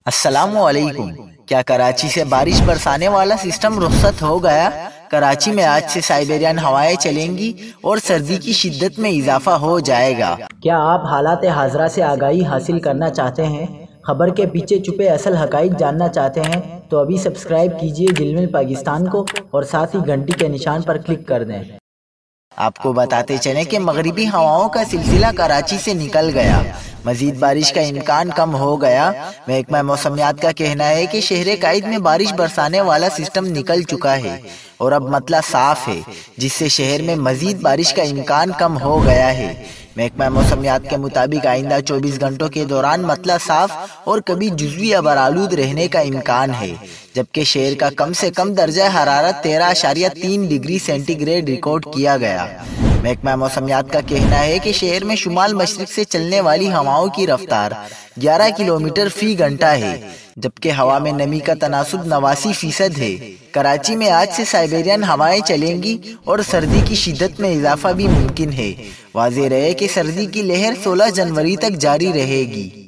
السلام علیکم۔ کیا کراچی سے بارش برسانے والا سسٹم رخصت ہو گیا؟ کراچی میں آج سے سائبیرین ہوائیں چلیں گی اور سردی کی شدت میں اضافہ ہو جائے گا۔ کیا آپ حالات حاضرہ سے آگاہی حاصل کرنا چاہتے ہیں؟ خبر کے پیچھے چھپے اصل حقائق جاننا چاہتے ہیں تو ابھی سبسکرائب کیجئے جلمل پاکستان کو اور ساتھ ہی گھنٹی کے نشان پر کلک کر دیں۔ آپ کو بتاتے چلیں کہ مغربی ہواؤں کا سلسلہ کراچی سے نکل گیا، مزید بارش کا امکان کم ہو گیا۔ محکمہ موسمیات کا کہنا ہے کہ شہر قائد میں بارش برسانے والا سسٹم نکل چکا ہے اور اب مطلع صاف ہے، جس سے شہر میں مزید بارش کا امکان کم ہو گیا ہے۔ محکمہ موسمیات کے مطابق آئندہ 24 گھنٹوں کے دوران مطلع صاف اور کبھی جزوی ابرآلود رہنے کا امکان ہے، جبکہ شہر کا کم سے کم درجہ حرارت 13.3 ڈگری سینٹی گریڈ ریکارڈ کیا گیا۔ محکمہ موسمیات کا کہنا ہے کہ شہر میں شمال مشرق سے چلنے والی ہواؤں کی رفتار 11 کلومیٹر فی گھنٹہ ہے، جبکہ ہوا میں نمی کا تناسب 89% ہے۔ کراچی میں آج سے سائبیرین ہوائیں چلیں گی اور سردی کی شدت میں اضافہ بھی ممکن ہے۔ واضح رہے کہ سردی کی لہر 16 جنوری تک جاری رہے گی۔